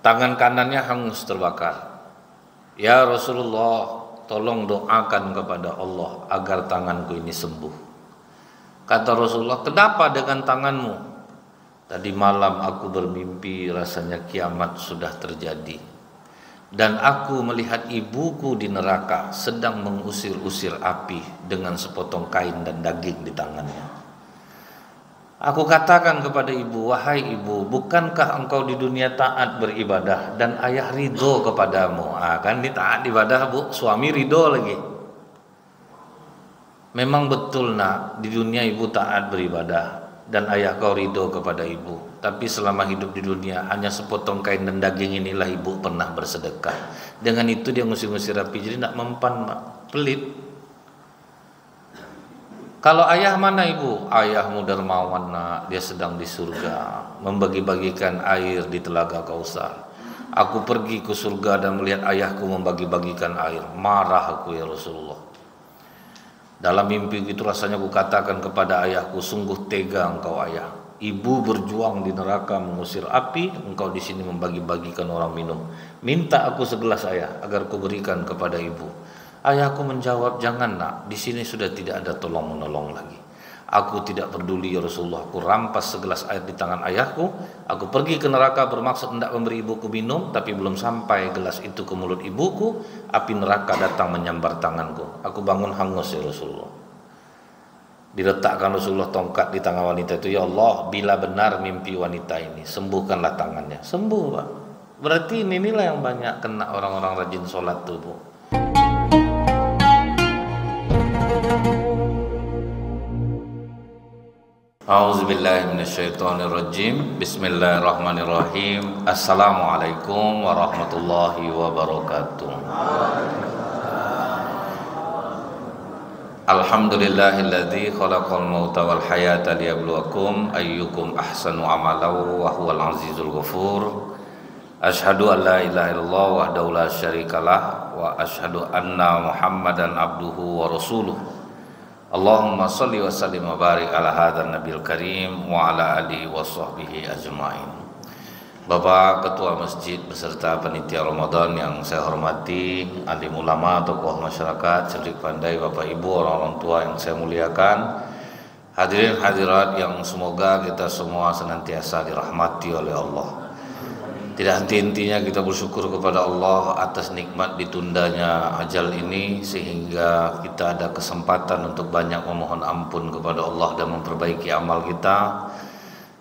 Tangan kanannya hangus terbakar. Ya Rasulullah, tolong doakan kepada Allah agar tanganku ini sembuh. Kata Rasulullah, kenapa dengan tanganmu? Tadi malam aku bermimpi rasanya kiamat sudah terjadi, dan aku melihat ibuku di neraka sedang mengusir-usir api dengan sepotong kain dan daging di tangannya. Aku katakan kepada ibu, wahai ibu, bukankah engkau di dunia taat beribadah dan ayah ridho kepadamu? Kan di taat ibadah bu, suami ridho lagi. Memang betul nak, di dunia ibu taat beribadah dan ayah kau ridho kepada ibu. Tapi selama hidup di dunia hanya sepotong kain dan daging inilah ibu pernah bersedekah. Dengan itu dia ngusir-ngusir api, jadi tidak mempan mak, pelit. Kalau ayah mana ibu? Ayahmu dermawan nak, dia sedang di surga membagi-bagikan air di telaga Kausar. Aku pergi ke surga dan melihat ayahku membagi-bagikan air. Marah aku ya Rasulullah. Dalam mimpi itu rasanya aku katakan kepada ayahku, sungguh tega engkau ayah. Ibu berjuang di neraka mengusir api, engkau di sini membagi-bagikan orang minum. Minta aku segelas ayah agar kuberikan kepada ibu. Ayahku menjawab, jangan nak, di sini sudah tidak ada tolong menolong lagi. Aku tidak peduli ya Rasulullah. Aku rampas segelas air di tangan ayahku. Aku pergi ke neraka bermaksud hendak memberi ibuku minum, tapi belum sampai gelas itu ke mulut ibuku, api neraka datang menyambar tanganku. Aku bangun hangus ya Rasulullah. Diletakkan Rasulullah tongkat di tangan wanita itu. Ya Allah, bila benar mimpi wanita ini, sembuhkanlah tangannya. Sembuh Pak. Berarti inilah yang banyak kena orang-orang rajin sholat tuh Bu. A'udzubillahi minasyaitonirrajim. Bismillahirrahmanirrahim. Assalamualaikum warahmatullahi wabarakatuh. Alhamdulillahilladzi khalaqal mauta wal hayata liyabluwakum ayyukum ahsanu amalan wa huwal azizul ghafur. Asyhadu an la ilaha illallah wahdahu la syarikalah wa asyhadu anna Muhammadan abduhu wa rasuluh. Allahumma salli wa sallim wa barik ala hadzal nabiyil karim wa ala alihi wa sahbihi ajmain. Bapak Ketua Masjid beserta panitia Ramadan yang saya hormati, alim ulama, tokoh masyarakat, cerdik pandai, Bapak Ibu, orang-orang tua yang saya muliakan, hadirin hadirat yang semoga kita semua senantiasa dirahmati oleh Allah. Tidak henti-hentinya kita bersyukur kepada Allah atas nikmat ditundanya ajal ini, sehingga kita ada kesempatan untuk banyak memohon ampun kepada Allah dan memperbaiki amal kita.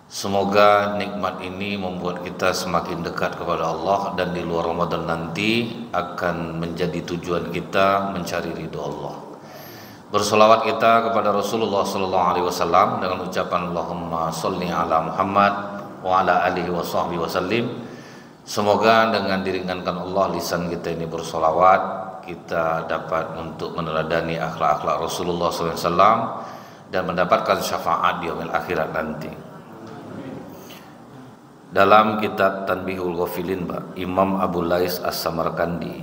Semoga nikmat ini membuat kita semakin dekat kepada Allah, dan di luar Ramadan nanti akan menjadi tujuan kita mencari ridho Allah. Bersolawat kita kepada Rasulullah SAW dengan ucapan Allahumma sholli ala Muhammad wa ala alihi wa sahbihi wasallim. Semoga dengan diringankan Allah lisan kita ini bersolawat, kita dapat untuk meneladani akhlak-akhlak Rasulullah SAW dan mendapatkan syafaat di yaumil akhirat nanti. Dalam kitab Tanbihul Ghafilin, Pak, Imam Abu Lais As-Samarkandi,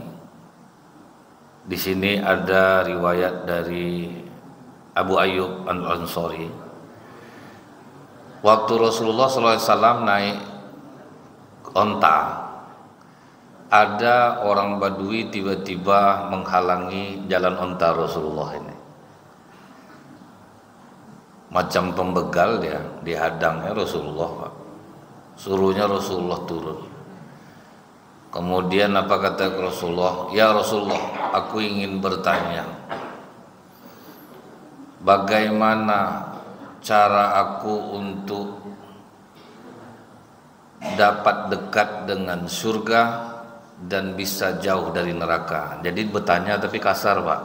di sini ada riwayat dari Abu Ayyub Al-Ansari. Waktu Rasulullah SAW naik onta, ada orang Badui tiba-tiba menghalangi jalan onta Rasulullah ini. Macam pembegal dia, dihadangnya Rasulullah, Pak. Suruhnya Rasulullah turun. Kemudian apa kata Rasulullah? Ya Rasulullah, aku ingin bertanya, bagaimana cara aku untuk dapat dekat dengan surga dan bisa jauh dari neraka? Jadi bertanya tapi kasar, Pak.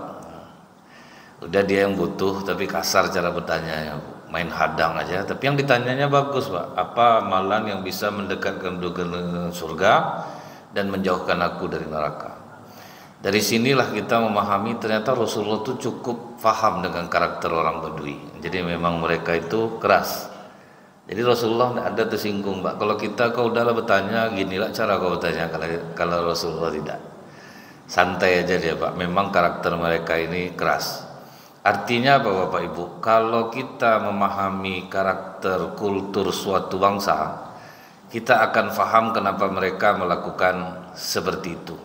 Udah dia yang butuh tapi kasar cara bertanya, main hadang aja. Tapi yang ditanyanya bagus, Pak. Apa amalan yang bisa mendekatkan dengan surga dan menjauhkan aku dari neraka? Dari sinilah kita memahami ternyata Rasulullah itu cukup paham dengan karakter orang Badui. Jadi memang mereka itu keras. Jadi Rasulullah tidak ada tersinggung, Pak. Kalau kita, kau udahlah bertanya, ginilah cara kau bertanya. Kalau Rasulullah tidak, santai aja dia, Pak. Memang karakter mereka ini keras. Artinya apa, Bapak Ibu? Kalau kita memahami karakter kultur suatu bangsa, kita akan faham kenapa mereka melakukan seperti itu.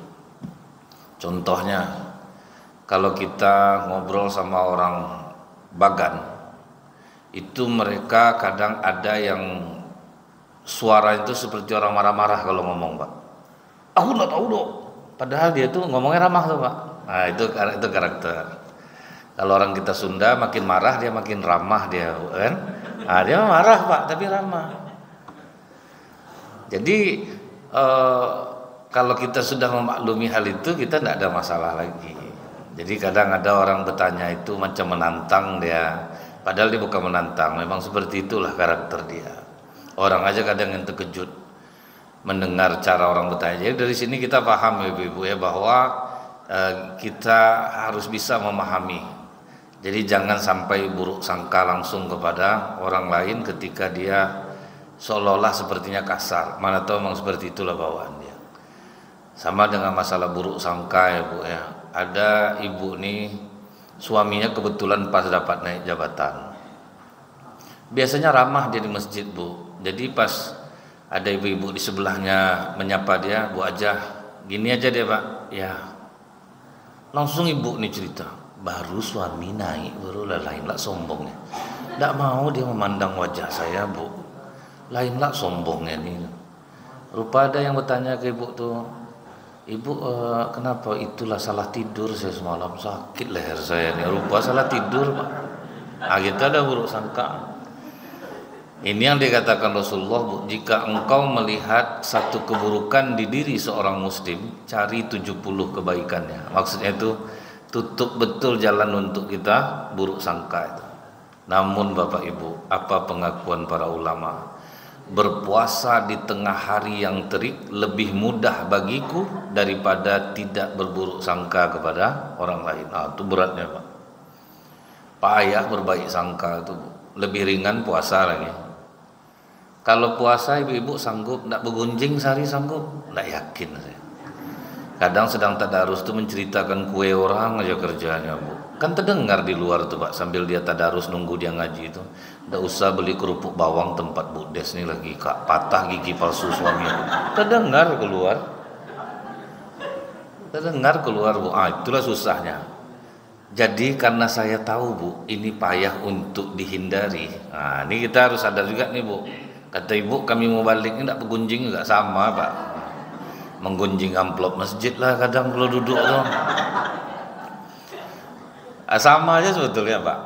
Contohnya, kalau kita ngobrol sama orang Bagan, itu mereka kadang ada yang suara itu seperti orang marah-marah kalau ngomong, Pak. Aku nggak tahu dong. Padahal dia tuh ngomongnya ramah tuh, Pak. Nah, itu karakter. Kalau orang kita Sunda makin marah dia makin ramah dia, kan? Nah, dia marah, Pak, tapi ramah. Jadi kalau kita sudah memaklumi hal itu, kita tidak ada masalah lagi. Jadi kadang ada orang bertanya itu macam menantang dia, padahal dia bukan menantang, memang seperti itulah karakter dia. Orang aja kadang yang terkejut mendengar cara orang bertanya. Jadi dari sini kita paham ya Ibu ya, bahwa kita harus bisa memahami. Jadi jangan sampai buruk sangka langsung kepada orang lain ketika dia seolah-olah sepertinya kasar. Mana tahu memang seperti itulah bawaan dia. Sama dengan masalah buruk sangka ya Bu ya. Ada ibu nih, suaminya kebetulan pas dapat naik jabatan. Biasanya ramah dia di masjid Bu. Jadi pas ada ibu-ibu di sebelahnya menyapa dia, Bu Ajah, gini aja dia Pak. Ya, langsung ibu nih cerita, baru suami naik, baru lain lah sombongnya. Tidak mau dia memandang wajah saya Bu, lain lah sombongnya nih. Rupa ada yang bertanya ke ibu tuh, Ibu kenapa itulah salah tidur saya semalam, sakit leher saya nih, rupa salah tidur Pak. Nah kita ada buruk sangka. Ini yang dikatakan Rasulullah, Bu, jika engkau melihat satu keburukan di diri seorang muslim, cari 70 kebaikannya. Maksudnya itu tutup betul jalan untuk kita buruk sangka itu. Namun Bapak Ibu, apa pengakuan para ulama? Berpuasa di tengah hari yang terik lebih mudah bagiku daripada tidak berburuk sangka kepada orang lain. Nah, itu beratnya Pak. Payah berbaik sangka itu lebih ringan puasa lagi. Kalau puasa ibu-ibu sanggup, tidak bergunjing sehari sanggup? Tidak yakin saya. Kadang sedang tadarus itu menceritakan kue orang aja kerjanya Bu. Kan terdengar di luar tuh Pak, sambil dia tadarus nunggu dia ngaji itu. Tidak usah beli kerupuk bawang tempat Bu Des nih lagi Kak, patah gigi palsu suami. Terdengar keluar. Terdengar keluar Bu. Ah, itulah susahnya. Jadi karena saya tahu Bu, ini payah untuk dihindari. Nah, ini kita harus sadar juga nih Bu. Kata ibu kami mau balik ini tidak bergunjing juga sama Pak. Menggunjing amplop masjid lah kadang kalau duduk tuh. Sama aja sebetulnya Pak.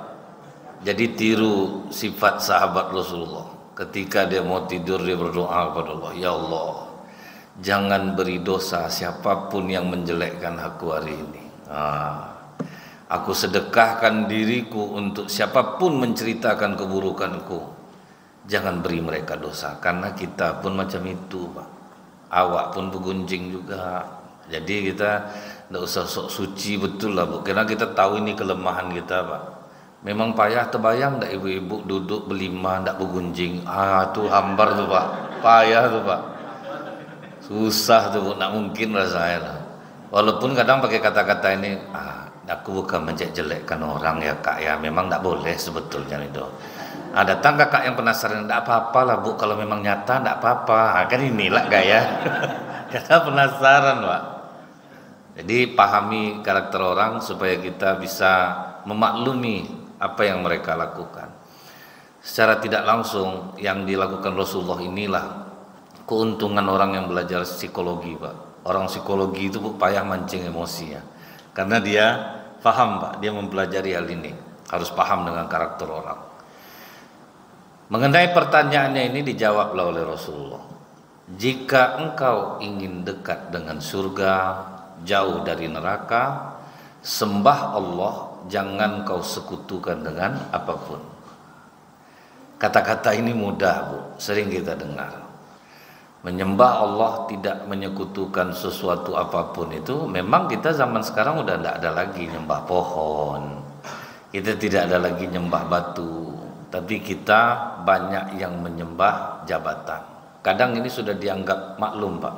Jadi tiru sifat sahabat Rasulullah. Ketika dia mau tidur dia berdoa kepada Allah, ya Allah, jangan beri dosa siapapun yang menjelekkan aku hari ini. Aku sedekahkan diriku untuk siapapun menceritakan keburukanku. Jangan beri mereka dosa, karena kita pun macam itu Pak. Awak pun bergunjing juga. Jadi kita tidak usah sok suci betul lah Bu, karena kita tahu ini kelemahan kita Pak. Memang payah, terbayang tidak ibu-ibu duduk berlima tidak bergunjing. Tuh hambar tuh Pak, payah tuh Pak. Susah tuh Bu, tidak mungkin rasanya. Walaupun kadang pakai kata-kata ini, aku bukan menjelek-jelekkan orang ya Kak ya, memang tidak boleh sebetulnya itu. Datang kakak yang penasaran, tidak apa-apa lah Bu, kalau memang nyata tidak apa-apa. Kan inilah gaya. Karena penasaran Pak. Jadi pahami karakter orang supaya kita bisa memaklumi apa yang mereka lakukan. Secara tidak langsung yang dilakukan Rasulullah inilah keuntungan orang yang belajar psikologi Pak. Orang psikologi itu Bu, payah mancing emosinya. Karena dia paham Pak, dia mempelajari hal ini. Harus paham dengan karakter orang. Mengenai pertanyaannya ini dijawablah oleh Rasulullah. Jika engkau ingin dekat dengan surga, jauh dari neraka, sembah Allah, jangan kau sekutukan dengan apapun. Kata-kata ini mudah Bu, sering kita dengar. Menyembah Allah, tidak menyekutukan sesuatu apapun itu, memang kita zaman sekarang udah tidak ada lagi nyembah pohon, kita tidak ada lagi nyembah batu. Tapi kita banyak yang menyembah jabatan. Kadang ini sudah dianggap maklum Pak.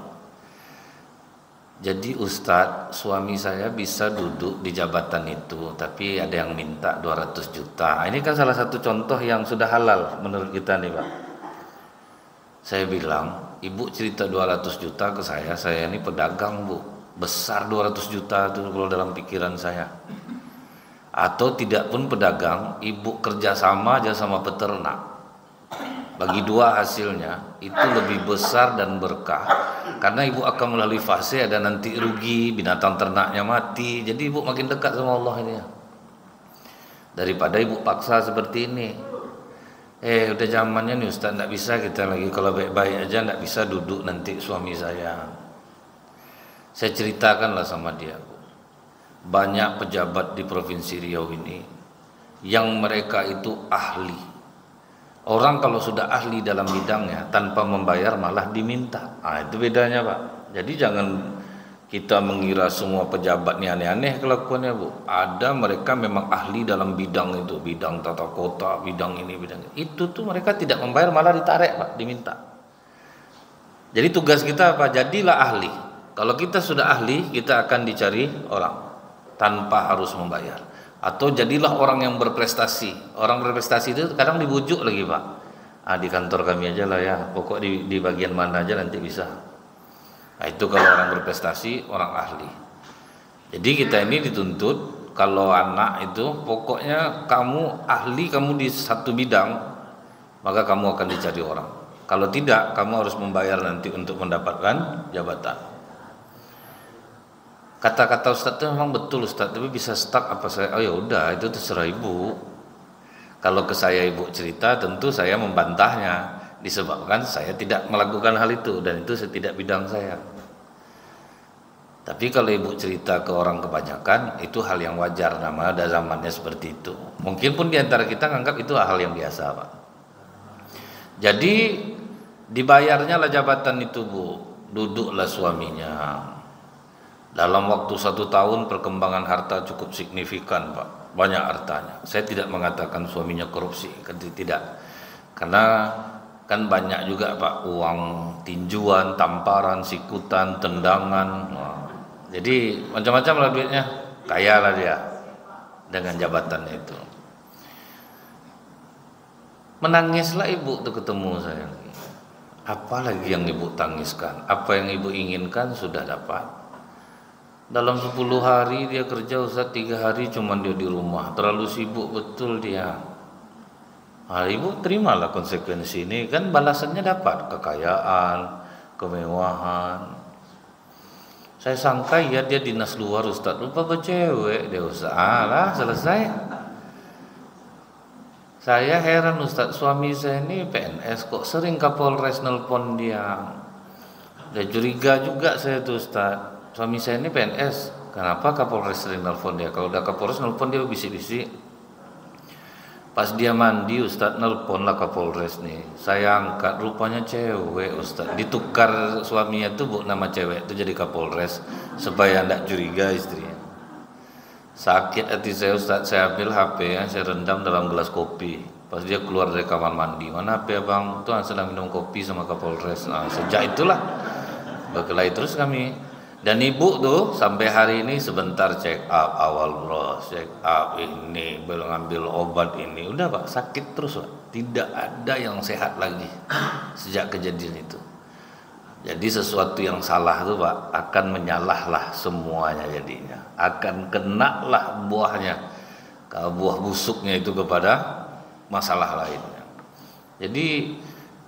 Jadi Ustadz, suami saya bisa duduk di jabatan itu, tapi ada yang minta 200 juta. Ini kan salah satu contoh yang sudah halal menurut kita nih Pak. Saya bilang, ibu cerita 200 juta ke saya ini pedagang bu, besar 200 juta itu kalau dalam pikiran saya. Atau tidak pun pedagang, ibu kerjasama aja sama peternak. Bagi dua hasilnya itu lebih besar dan berkah, karena ibu akan melalui fase ada nanti rugi, binatang ternaknya mati, jadi ibu makin dekat sama Allah ini ya. Daripada ibu paksa seperti ini. Udah zamannya nih Ustaz, nggak bisa kita lagi kalau baik-baik aja, nggak bisa duduk nanti suami saya. Saya ceritakanlah sama dia, banyak pejabat di Provinsi Riau ini yang mereka itu ahli. Orang kalau sudah ahli dalam bidangnya tanpa membayar malah diminta. Itu bedanya Pak. Jadi jangan kita mengira semua pejabat ini aneh-aneh kelakuannya bu. Ada mereka memang ahli dalam bidang itu, bidang tata kota, bidang ini, bidang itu tuh mereka tidak membayar malah ditarik Pak, diminta. Jadi tugas kita apa? Jadilah ahli. Kalau kita sudah ahli, kita akan dicari orang tanpa harus membayar. Atau jadilah orang yang berprestasi. Orang berprestasi itu kadang dibujuk lagi Pak. Di kantor kami aja lah ya, pokok di bagian mana aja nanti bisa. Itu kalau orang berprestasi, orang ahli. Jadi kita ini dituntut kalau anak itu pokoknya kamu ahli, kamu di satu bidang, maka kamu akan dicari orang. Kalau tidak, kamu harus membayar nanti untuk mendapatkan jabatan. Kata-kata Ustadz itu memang betul Ustadz, tapi bisa stuck apa saya? Oh ya udah, itu terserah ibu. Kalau ke saya ibu cerita, tentu saya membantahnya, disebabkan saya tidak melakukan hal itu dan itu tidak bidang saya. Tapi kalau ibu cerita ke orang kebanyakan, itu hal yang wajar, nama ada zamannya seperti itu. Mungkin pun diantara kita menganggap itu hal yang biasa Pak. Jadi dibayarnya lah jabatan itu bu, duduklah suaminya. Dalam waktu 1 tahun perkembangan harta cukup signifikan Pak, banyak hartanya. Saya tidak mengatakan suaminya korupsi, tidak, karena kan banyak juga Pak uang tinjuan, tamparan, sikutan, tendangan. Jadi macam-macam lah duitnya, kaya lah dia dengan jabatannya itu. Menangislah ibu tuh ketemu saya. Apalagi yang ibu tangiskan? Apa yang ibu inginkan sudah dapat. Dalam 10 hari dia kerja Ustaz, 3 hari cuman dia di rumah, terlalu sibuk betul dia. Ibu terimalah konsekuensi ini, kan balasannya dapat kekayaan, kemewahan. Saya sangka ya dia dinas luar Ustaz, lupa bercewek dia Ustaz. Lah selesai. Saya heran Ustaz, suami saya ini PNS kok sering Kapolres nelpon dia. Dia curiga juga saya tuh Ustaz. Suami saya ini PNS, kenapa Kapolres sering nelfon dia? Kalau udah Kapolres nelfon dia bisik-bisik. Pas dia mandi Ustadz nelpon lah Kapolres nih. Saya angkat, rupanya cewek Ustadz. Ditukar suaminya tuh bu, nama cewek itu jadi Kapolres supaya tidak curiga istrinya. Sakit hati saya Ustadz, saya ambil HP ya, saya rendam dalam gelas kopi. Pas dia keluar dari kamar mandi, mana HP abang? Tuh sedang minum kopi sama Kapolres. Sejak itulah berkelahi terus kami. Dan ibu tuh sampai hari ini sebentar check up awal bro, check up ini, belum ngambil obat ini, udah Pak sakit terus Pak. Tidak ada yang sehat lagi sejak kejadian itu. Jadi sesuatu yang salah tuh Pak akan menyalahlah semuanya jadinya, akan kena lah buahnya, buah busuknya itu kepada masalah lainnya. Jadi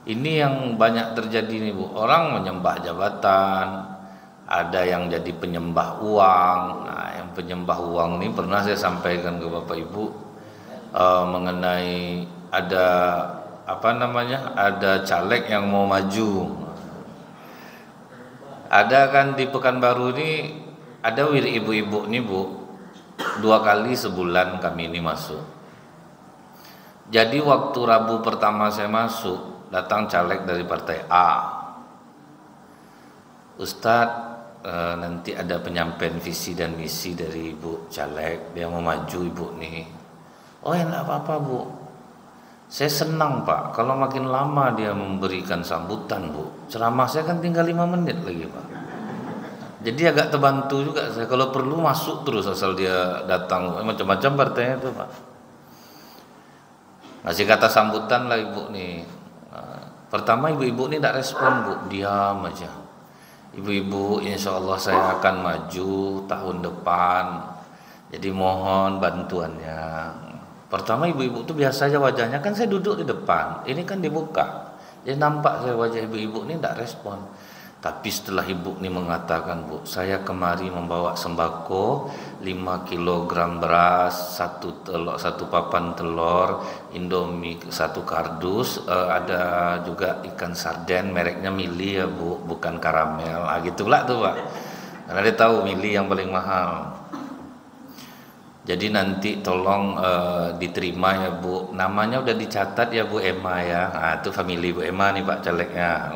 ini yang banyak terjadi nih bu, orang menyembah jabatan. Ada yang jadi penyembah uang. Nah, yang penyembah uang ini pernah saya sampaikan ke Bapak Ibu mengenai ada ada caleg yang mau maju. Ada kan di Pekanbaru ini ada ibu-ibu nih bu, 2 kali sebulan kami ini masuk. Jadi waktu Rabu pertama saya masuk, datang caleg dari partai A. Ustadz, nanti ada penyampaian visi dan misi dari ibu caleg, dia mau maju ibu nih. Oh ya enggak apa-apa bu, saya senang Pak kalau makin lama dia memberikan sambutan bu. Ceramah saya kan tinggal 5 menit lagi Pak, jadi agak terbantu juga saya. Kalau perlu masuk terus asal dia datang. Macam-macam partainya itu Pak, ngasih kata sambutan lah ibu nih. Pertama ibu-ibu ini tidak respon bu, diam aja. Ibu-ibu, insya Allah saya akan maju tahun depan, jadi mohon bantuannya. Pertama ibu-ibu tuh biasa aja wajahnya, kan saya duduk di depan, ini kan dibuka, jadi nampak saya wajah ibu-ibu ini tidak respon. Tapi setelah ibu ini mengatakan, bu, saya kemari membawa sembako 5 kilogram beras, satu papan telur, Indomie 1 kardus, ada juga ikan sarden, mereknya Mili ya bu, bukan karamel, gitulah tuh pak. Karena dia tahu Mili yang paling mahal. Jadi nanti tolong diterima ya bu, namanya udah dicatat ya bu Emma ya. Itu family bu Emma nih pak calegnya.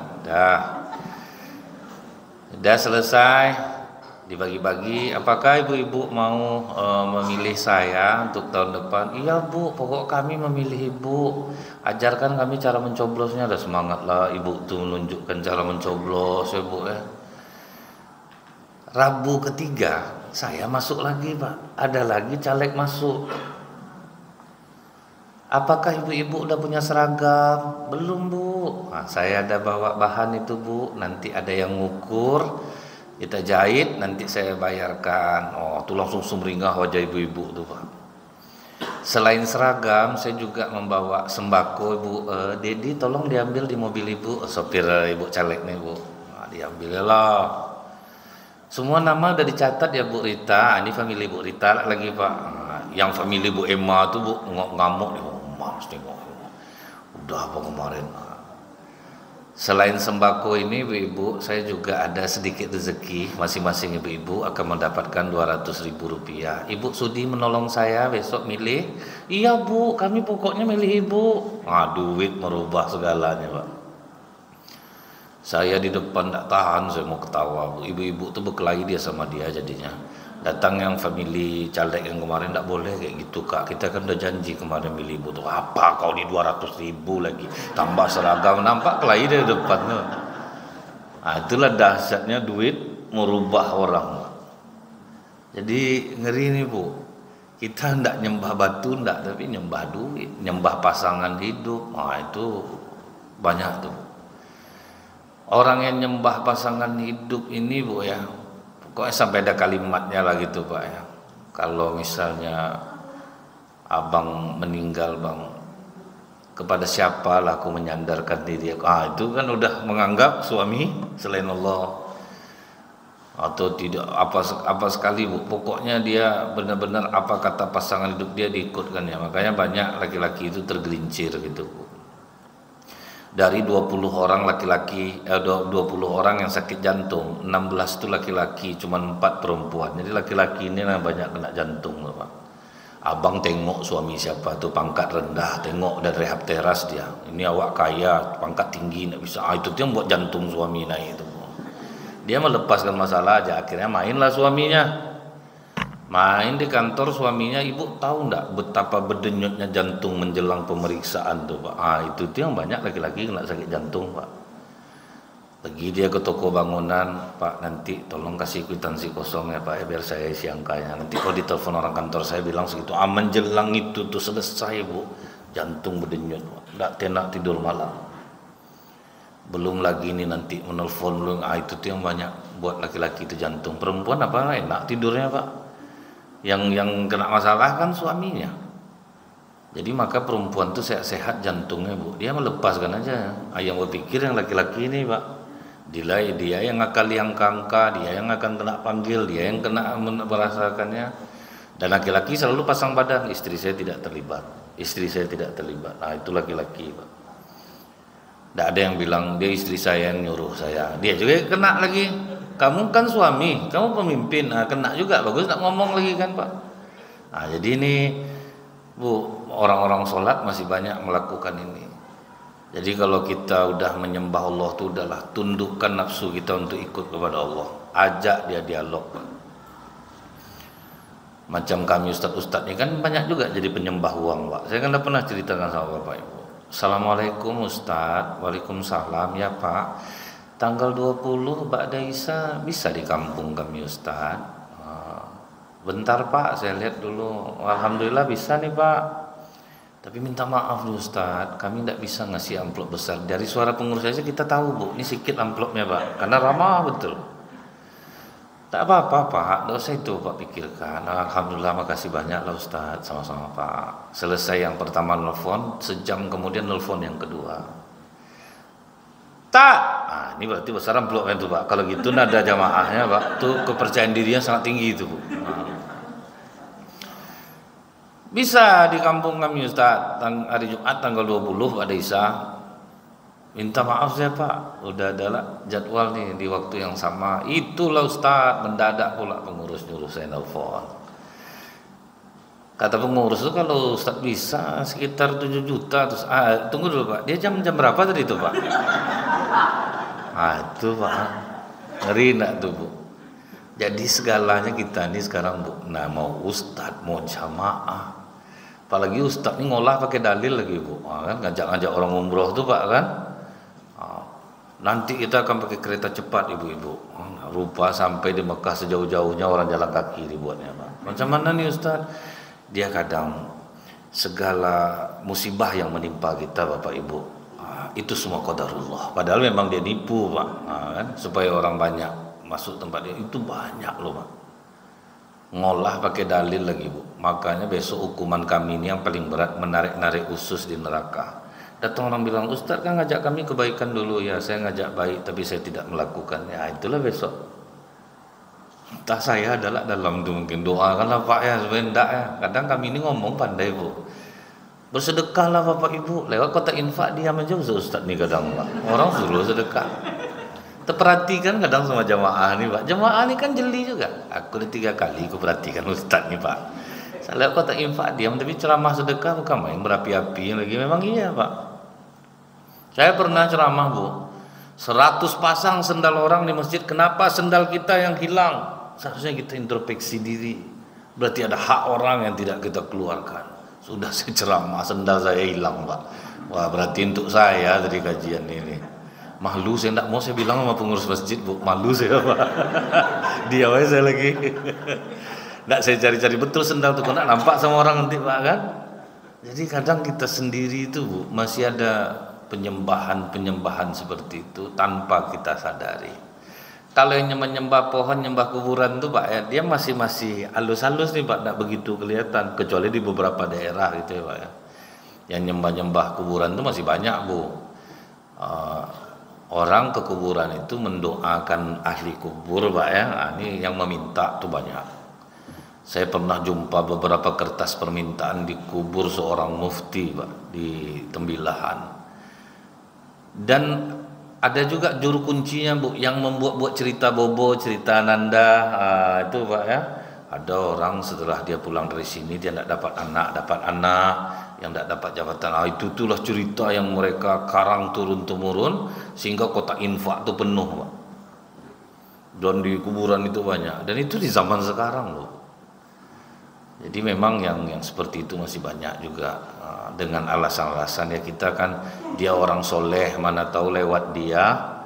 Udah selesai dibagi-bagi. Apakah ibu-ibu mau memilih saya untuk tahun depan? Iya bu, pokok kami memilih ibu. Ajarkan kami cara mencoblosnya. Ada semangat lah ibu tuh menunjukkan cara mencoblos ya bu ya. Rabu ketiga saya masuk lagi pak, ada lagi caleg masuk. Apakah ibu-ibu udah punya seragam? Belum bu. Nah, saya ada bawa bahan itu bu, nanti ada yang ngukur, kita jahit, nanti saya bayarkan. Oh tuh langsung sumringah wajah ibu-ibu tuh pak. Selain seragam, saya juga membawa sembako bu. Dedi tolong diambil di mobil ibu, sopir ibu caleg nih bu. Nah, diambil lah. Semua nama udah dicatat ya Bu Rita. Ini family Bu Rita lagi pak. Yang family Bu Emma tuh bu ngamuk nih. Mas tengok. Udah apa kemarin. Selain sembako ini ibu-ibu, saya juga ada sedikit rezeki. Masing-masing ibu-ibu akan mendapatkan 200.000 rupiah. Ibu sudi menolong saya besok milih? Iya bu, kami pokoknya milih ibu. Duit merubah segalanya pak. Saya di depan tak tahan, saya mau ketawa bu. Ibu-ibu tuh berkelahi dia sama dia jadinya. Datang yang family caleg yang kemarin, tak boleh kayak gitu kak, kita kan udah janji kemarin milih ibu tuh. Apa kau di 200.000 lagi tambah seragam, nampak kelahi dari depan tuh. Itulah dahsyatnya duit merubah orang pak. Jadi ngeri nih bu, kita ndak nyembah batu ndak, tapi nyembah duit, nyembah pasangan hidup. Itu banyak tuh. Orang yang nyembah pasangan hidup ini bu ya, pokoknya sampai ada kalimatnya lah gitu pak ya. Kalau misalnya abang meninggal bang, kepada siapa lah aku menyandarkan diri aku. Itu kan udah menganggap suami selain Allah. Atau tidak apa sekali bu, pokoknya dia benar-benar apa kata pasangan hidup dia diikutkan ya. Makanya banyak laki-laki itu tergelincir gitu bu. Dari 20 orang laki-laki, 20 orang yang sakit jantung, 16 itu laki-laki, cuma 4 perempuan. Jadi laki-laki ini banyak kena jantung, Pak. Abang tengok suami siapa tuh, pangkat rendah, tengok dari rehab teras dia. Ini awak kaya, pangkat tinggi, nggak bisa. Itu dia buat jantung suami naik itu. Dia melepaskan masalah aja, akhirnya mainlah suaminya. Main di kantor suaminya, ibu tahu enggak betapa berdenyutnya jantung menjelang pemeriksaan tuh pak. Itu yang banyak laki-laki kena sakit jantung pak. Pergi dia ke toko bangunan, pak nanti tolong kasih kwitansi kosong ya pak ya, biar saya isi angkanya. Nanti kalau ditelepon orang kantor saya bilang segitu. Menjelang itu tuh selesai bu, jantung berdenyut, enggak tenak tidur malam. Belum lagi ini nanti menelpon lu, itu tuh yang banyak buat laki-laki itu jantung. Perempuan apa enak tidurnya pak. Yang kena masalah kan suaminya. Jadi maka perempuan tuh sehat jantungnya bu, dia melepaskan aja. Yang berpikir yang laki-laki ini pak, dia yang akan liang kangka, dia yang akan kena panggil, dia yang kena merasakannya. Dan laki-laki selalu pasang badan, istri saya tidak terlibat, istri saya tidak terlibat. Itu laki-laki pak. Tidak ada yang bilang dia istri saya yang nyuruh saya, dia juga kena lagi. Kamu kan suami, kamu pemimpin, kena juga, bagus nak ngomong lagi kan pak. Jadi ini bu, orang-orang sholat masih banyak melakukan ini. Jadi kalau kita udah menyembah Allah tuh udahlah, tundukkan nafsu kita untuk ikut kepada Allah, ajak dia dialog. Macam kami ustadz-ustadz ini kan banyak juga jadi penyembah uang pak. Saya kan udah pernah ceritakan sama bapak ibu. Assalamualaikum ustadz, waalaikumsalam ya pak. Tanggal 20 Ba'da Isya bisa di kampung kami Ustaz. Bentar Pak, saya lihat dulu. Alhamdulillah bisa nih Pak. Tapi minta maaf nih Ustadz, kami tidak bisa ngasih amplop besar. Dari suara pengurus saja kita tahu Bu, ini sedikit amplopnya Pak, karena ramah betul. Tak apa-apa Pak, tidak usah itu Pak pikirkan. Alhamdulillah, makasih banyak lah Ustadz, sama-sama Pak. Selesai yang pertama nelfon, sejam kemudian nelfon yang kedua. Tak, ini berarti besar amplopnya itu Pak. Kalau gitu nada jamaahnya Pak, tuh kepercayaan dirinya sangat tinggi itu Bu. Bisa di kampung kami Ustaz, hari Jumat tanggal 20 ada Isa. Minta maaf saya Pak, udah ada jadwal nih di waktu yang sama. Itulah Ustaz, mendadak pula pengurus nyuruh saya nelfon. Kata pengurus itu kalau Ustaz bisa sekitar 7 juta terus tunggu dulu Pak. Dia jam berapa tadi itu Pak? Itu Pak. Ngeri nak tuh Bu. Jadi segalanya kita ini sekarang Bu, nah mau Ustaz, mau jamaah. Apalagi Ustaz ini ngolah pakai dalil lagi Bu, kan ngajak-ngajak orang umroh tuh Pak kan. Nanti kita akan pakai kereta cepat ibu-ibu. Rupa sampai di Mekah sejauh-jauhnya orang jalan kaki dibuatnya Pak. Macam mana nih Ustaz? Dia kadang segala musibah yang menimpa kita Bapak Ibu, itu semua qadarullah. Padahal memang dia nipu Pak, kan? Supaya orang banyak masuk tempat dia, itu banyak loh Pak. Ngolah pakai dalil lagi Bu. Makanya besok hukuman kami ini yang paling berat, menarik-narik usus di neraka. Datang orang bilang, Ustaz kan ngajak kami kebaikan dulu. Ya saya ngajak baik tapi saya tidak melakukan. Ya itulah besok. Entah saya adalah dalam itu mungkin doakanlah Pak ya supaya enggak ya. Kadang kami ini ngomong pandai Bu. Bersedekahlah Bapak Ibu. Lewat kotak infak diam aja Ustaz nih kadang Pak. Orang suruh sedekah. Terperhatikan kadang sama jamaah nih Pak. Jamaah ini kan jeli juga. Aku udah 3 kali aku perhatikan Ustaz nih Pak. Saya lihat kotak infak diam, tapi ceramah sedekah bukan main berapi-api lagi. Memang iya Pak. Saya pernah ceramah Bu, 100 pasang sendal orang di masjid. Kenapa sendal kita yang hilang? Seharusnya kita introspeksi diri. Berarti ada hak orang yang tidak kita keluarkan. Sudah saya ceramah, sendal saya hilang Pak. Wah berarti untuk saya dari kajian ini. Malu saya tidak mau saya bilang sama pengurus masjid Bu, malu saya Pak. Dia aja saya lagi. Tidak saya cari-cari betul sendal itu, kok nak nampak sama orang nanti Pak kan. Jadi kadang kita sendiri itu Bu, masih ada penyembahan seperti itu tanpa kita sadari. Kalau yang menyembah pohon, nyembah kuburan itu Pak ya, dia masih halus-halus nih Pak, tidak begitu kelihatan, kecuali di beberapa daerah gitu ya Pak ya. Yang nyembah kuburan itu masih banyak Bu. Orang ke kuburan itu mendoakan ahli kubur Pak ya. Ini yang meminta tuh banyak. Saya pernah jumpa beberapa kertas permintaan di kubur seorang mufti Pak di Tembilahan. Dan ada juga juru kuncinya Bu yang membuat cerita bobo, cerita nanda itu Pak ya. Ada orang setelah dia pulang dari sini dia tidak dapat anak, yang tidak dapat jabatan. Itulah cerita yang mereka karang turun-temurun sehingga kotak infak itu penuh Pak. Dan di kuburan itu banyak. Dan itu di zaman sekarang loh. Jadi memang yang seperti itu masih banyak juga, dengan alasan-alasan ya kita kan dia orang soleh, mana tahu lewat dia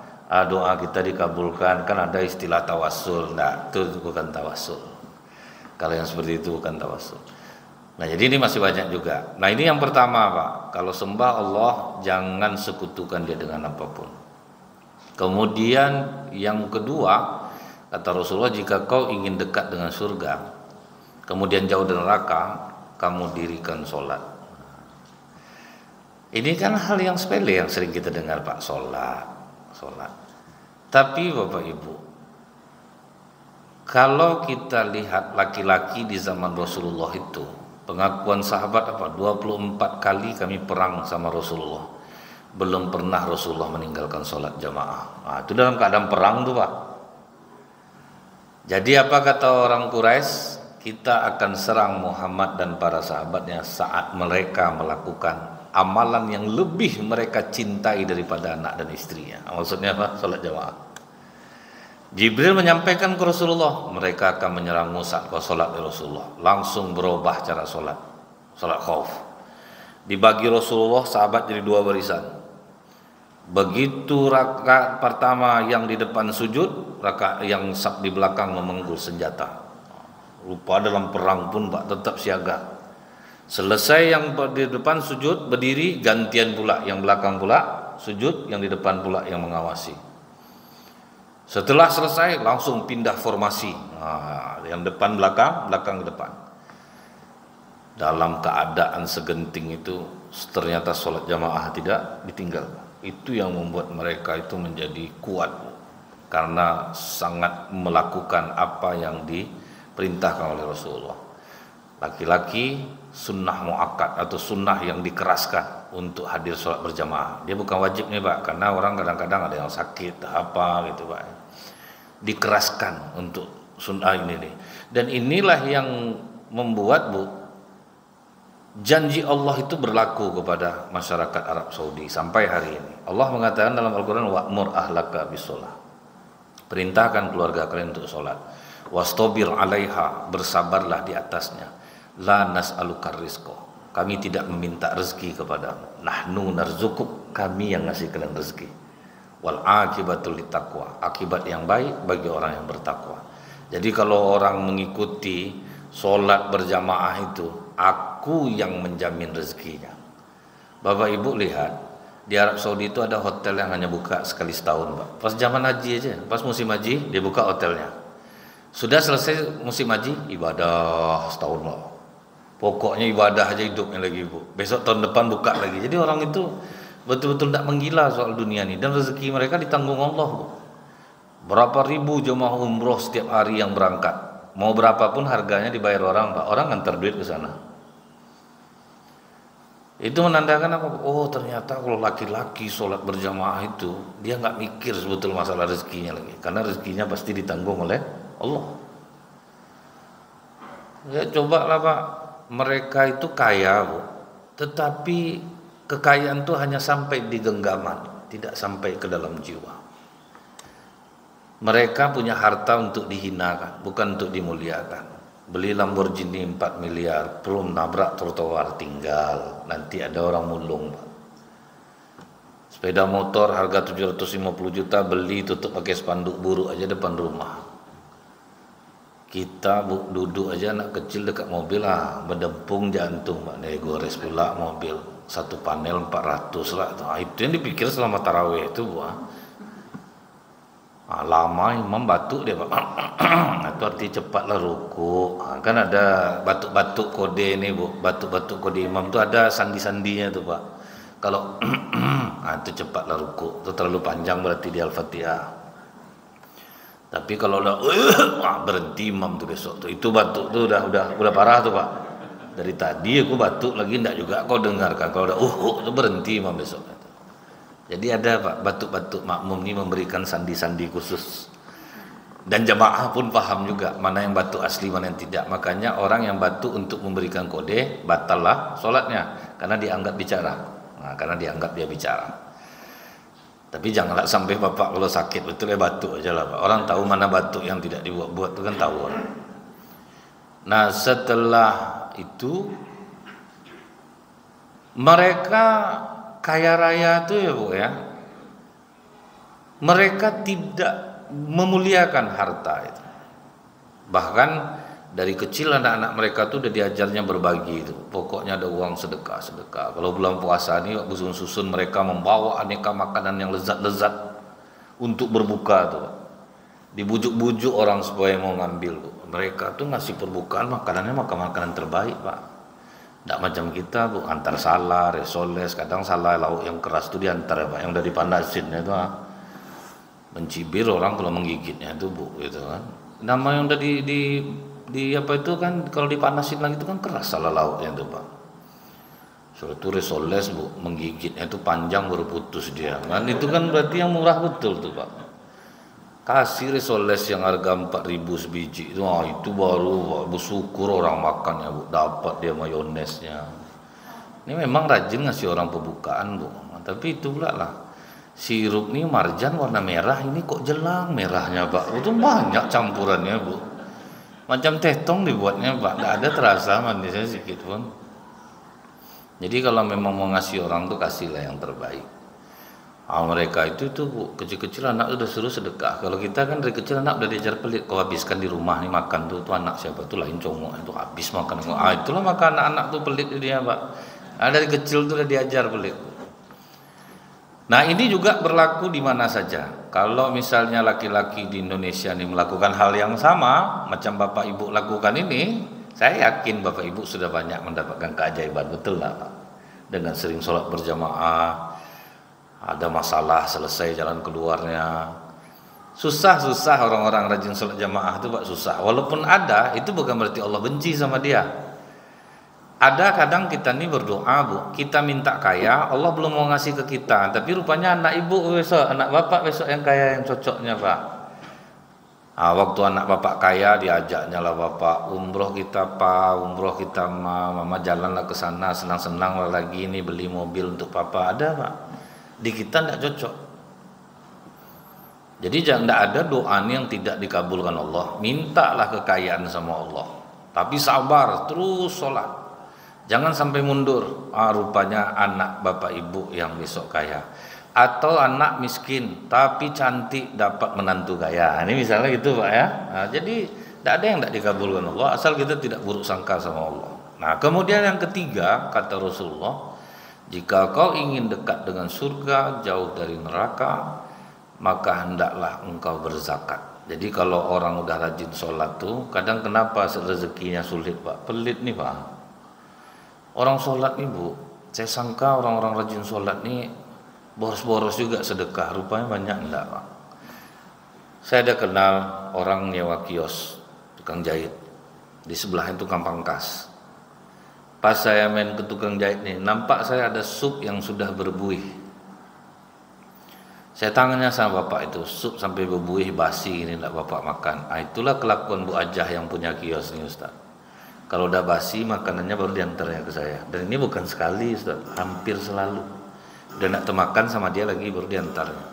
doa kita dikabulkan. Kan ada istilah tawasul. Nah itu bukan tawasul. Kalau yang seperti itu bukan tawasul. Nah jadi ini masih banyak juga. Nah ini yang pertama Pak, kalau sembah Allah jangan sekutukan dia dengan apapun. Kemudian yang kedua, kata Rasulullah, jika kau ingin dekat dengan surga, kemudian jauh dari neraka, kamu dirikan sholat. Ini kan hal yang sepele yang sering kita dengar Pak, sholat. Tapi Bapak Ibu, kalau kita lihat laki-laki di zaman Rasulullah itu, pengakuan sahabat apa? 24 kali kami perang sama Rasulullah. Belum pernah Rasulullah meninggalkan sholat jamaah. Itu dalam keadaan perang tuh Pak. Jadi apa kata orang Quraisy? Kita akan serang Muhammad dan para sahabatnya saat mereka melakukan amalan yang lebih mereka cintai daripada anak dan istrinya. Maksudnya apa? Sholat jamaah. Jibril menyampaikan ke Rasulullah, mereka akan menyerangmu saat kau sholat ya Rasulullah. Langsung berubah cara sholat khauf. Dibagi Rasulullah sahabat jadi 2 barisan. Begitu rakaat pertama yang di depan sujud, rakaat yang di belakang memenggul senjata. Rupa dalam perang pun Pak tetap siaga. Selesai yang di depan sujud, berdiri, gantian pula yang belakang pula sujud, yang di depan pula yang mengawasi. Setelah selesai langsung pindah formasi, yang depan belakang, belakang ke depan. Dalam keadaan segenting itu ternyata sholat jamaah tidak ditinggal. Itu yang membuat mereka itu menjadi kuat, karena sangat melakukan apa yang diperintahkan oleh Rasulullah. Laki-laki sunnah muakkad atau sunnah yang dikeraskan untuk hadir sholat berjamaah. Dia bukan wajib nih Pak, karena orang kadang-kadang ada yang sakit apa gitu Pak. Dikeraskan untuk sunnah ini nih. Dan inilah yang membuat janji Allah itu berlaku kepada masyarakat Arab Saudi sampai hari ini. Allah mengatakan dalam Al-Quran, wa'mur ahlaka bisolah, perintahkan keluarga kalian untuk sholat, wastabir alaiha, bersabarlah di atasnya, la nas'alukar rizqo, kami tidak meminta rezeki kepadamu, nahnu narzukuk, kami yang ngasih kalian rezeki, wal akibatul littaqwa, akibat yang baik bagi orang yang bertakwa. Jadi kalau orang mengikuti sholat berjamaah itu, aku yang menjamin rezekinya. Bapak Ibu lihat, di Arab Saudi itu ada hotel yang hanya buka sekali setahun Pak. Pas zaman haji aja, pas musim haji dia buka hotelnya. Sudah selesai musim haji, ibadah setahun Pak. Pokoknya ibadah aja hidupnya lagi Bu. Besok tahun depan buka lagi. Jadi orang itu betul-betul tidak menggila soal dunia ini, dan rezeki mereka ditanggung Allah Bu. Berapa ribu jemaah umroh setiap hari yang berangkat, mau berapapun harganya dibayar orang Pak. Orang ngantar duit ke sana. Itu menandakan apa? Oh ternyata kalau laki-laki sholat berjamaah itu dia nggak mikir sebetul masalah rezekinya lagi, karena rezekinya pasti ditanggung oleh Allah. Ya cobalah Pak, mereka itu kaya Bu, tetapi kekayaan itu hanya sampai di genggaman, tidak sampai ke dalam jiwa. Mereka punya harta untuk dihinakan, bukan untuk dimuliakan. Beli Lamborghini 4 miliar, belum nabrak trotoar, tinggal. Nanti ada orang mulung Pak. Sepeda motor harga 750 juta, beli tutup pakai spanduk buruk aja depan rumah. Kita duduk aja anak kecil dekat mobil berdempung jantung Pak. Gores pula mobil, satu panel 400 lah. Itu yang dipikir selama tarawih itu Bu. Lama imam batuk dia Pak. Itu arti cepatlah ruku. Kan ada batuk-batuk kode ini Bu, batuk-batuk kode imam itu ada sandi-sandinya tuh Pak. Kalau itu cepatlah ruku. Itu terlalu panjang berarti di Al-Fatihah. Tapi kalau udah berhenti imam tuh besok tuh, itu batuk tuh udah parah tuh Pak. Dari tadi aku batuk lagi enggak juga kau dengarkan. Kalau udah tuh berhenti imam besok. Jadi ada Pak, batuk-batuk makmum ini memberikan sandi-sandi khusus. Dan jamaah pun paham juga mana yang batuk asli, mana yang tidak. Makanya orang yang batuk untuk memberikan kode, batallah sholatnya, karena dianggap bicara. Karena dianggap dia bicara. Tapi janganlah sampai Bapak kalau sakit betul batuk aja lah Pak. Orang tahu mana batuk yang tidak dibuat-buat itu kan tahu orang. Nah setelah itu mereka kaya raya itu ya Bu ya, mereka tidak memuliakan harta itu. Bahkan dari kecil anak-anak mereka tuh udah diajarnya berbagi itu. Pokoknya ada uang sedekah. Kalau bulan puasa ini susun-susun mereka membawa aneka makanan yang lezat-lezat untuk berbuka tuh. Dibujuk-bujuk orang supaya mau ngambil tuh. Mereka tuh ngasih perbukaan makanannya makanan terbaik Pak. Tidak macam kita Bu, antar salah, resoles, kadang salah lauk yang keras itu diantar ya Pak, yang udah dipanasin itu mencibir orang kalau menggigitnya itu Bu, gitu kan. Nama yang udah di apa itu kan, kalau dipanasin lagi itu kan keras salah lauknya itu Pak. Soal itu resoles Bu, menggigitnya itu panjang baru putus dia. Kan itu kan berarti yang murah betul tuh Pak. Kasih risoles yang harga 4.000 sebiji itu baru bersyukur orang makannya Bu, dapat dia mayonesnya. Ini memang rajin ngasih orang pembukaan Bu, tapi itu pula lah sirup nih marjan warna merah, ini kok jelang merahnya Pak, itu banyak campurannya Bu, macam tehtong dibuatnya Pak, tidak ada terasa manisnya sedikit pun. Jadi kalau memang mau ngasih orang tuh kasihlah yang terbaik. Mereka itu tuh Bu, kecil-kecil anak udah suruh sedekah. Kalau kita kan dari kecil anak udah diajar pelit. Kau habiskan di rumah nih makan tuh anak siapa tuh lain cowok itu habis makan. Itulah maka anak-anak tuh pelit dia Pak. Dari kecil tuh udah diajar pelit. Nah ini juga berlaku di mana saja. Kalau misalnya laki-laki di Indonesia nih melakukan hal yang sama macam Bapak Ibu lakukan ini, saya yakin Bapak Ibu sudah banyak mendapatkan keajaiban, betul lah Pak. Dengan sering sholat berjamaah, ada masalah selesai jalan keluarnya. Susah orang-orang rajin sholat jamaah itu Pak, susah. Walaupun ada, itu bukan berarti Allah benci sama dia. Ada kadang kita nih berdoa Bu, kita minta kaya, Allah belum mau ngasih ke kita, tapi rupanya anak ibu besok, anak bapak besok yang kaya yang cocoknya Pak. Waktu anak bapak kaya diajaknya lah bapak umroh kita Pak, umroh kita mama jalanlah ke sana senang-senang lah lagi ini beli mobil untuk papa, ada Pak. Di kita tidak cocok. Jadi tidak ada doa yang tidak dikabulkan Allah. Mintalah kekayaan sama Allah, tapi sabar terus sholat. Jangan sampai mundur. Rupanya anak bapak ibu yang besok kaya, atau anak miskin tapi cantik dapat menantu kaya. Ini misalnya gitu Pak ya. Jadi tidak ada yang tidak dikabulkan Allah asal kita tidak buruk sangka sama Allah. Nah kemudian yang ketiga kata Rasulullah, jika kau ingin dekat dengan surga, jauh dari neraka, maka hendaklah engkau berzakat. Jadi kalau orang udah rajin sholat tuh, kadang kenapa rezekinya sulit Pak? Pelit nih Pak. Orang sholat nih Bu, saya sangka orang-orang rajin sholat nih boros-boros juga sedekah, rupanya banyak enggak Pak. Saya ada kenal orang nyewa kios, tukang jahit, di sebelahnya tukang pangkas. Pas saya main ke tukang jahit nih, nampak saya ada sup yang sudah berbuih. Saya tanya sama bapak itu, sup sampai berbuih basi ini enggak bapak makan. Itulah kelakuan Bu Ajah yang punya kios nih Ustaz. Kalau udah basi makanannya baru diantarnya ke saya. Dan ini bukan sekali Ustaz, hampir selalu. Udah nak termakan sama dia lagi baru diantarnya.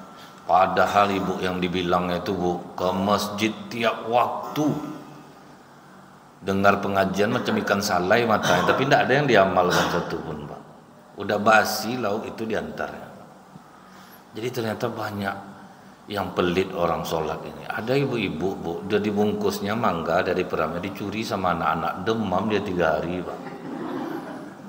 Padahal ibu yang dibilangnya itu Bu, ke masjid tiap waktu. Dengar pengajian macam ikan salai matanya, tapi tidak ada yang diamalkan satu pun Pak. Udah basi lauk itu diantarnya. Jadi ternyata banyak yang pelit orang sholat ini. Ada ibu-ibu Bu, udah dibungkusnya mangga dari Peramnya dicuri sama anak-anak, demam dia 3 hari Pak.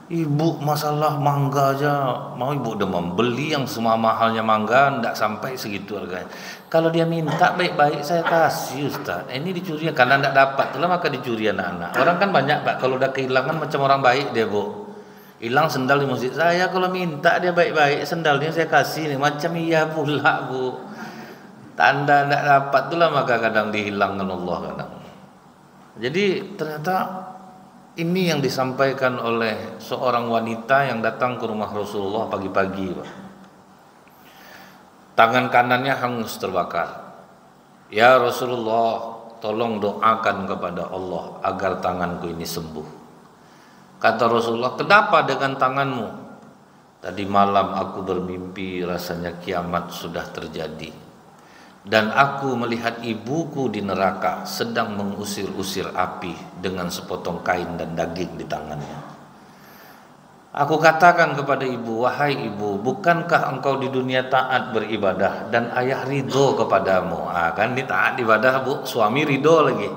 Ibu masalah mangga aja mau ibu demam, beli yang semua mahalnya mangga ndak sampai segitu harganya. Kalau dia minta baik-baik saya kasih Ustaz. Ini dicuri karena ndak dapat, itulah maka dicuri anak-anak. Orang kan banyak Pak, kalau udah kehilangan macam orang baik dia Bu. Hilang sendal di masjid saya, kalau minta dia baik-baik sendalnya saya kasih nih, macam iya pula Bu. Tanda tidak dapat itulah maka kadang dihilangkan Allah kadang. Jadi ternyata ini yang disampaikan oleh seorang wanita yang datang ke rumah Rasulullah pagi-pagi Pak. Tangan kanannya hangus terbakar. Ya Rasulullah, tolong doakan kepada Allah agar tanganku ini sembuh. Kata Rasulullah, kenapa dengan tanganmu? Tadi malam aku bermimpi rasanya kiamat sudah terjadi. Dan aku melihat ibuku di neraka sedang mengusir-usir api dengan sepotong kain dan daging di tangannya. Aku katakan kepada ibu, wahai ibu, bukankah engkau di dunia taat beribadah dan ayah ridho kepadamu? Kan di taat ibadah Bu, suami ridho lagi.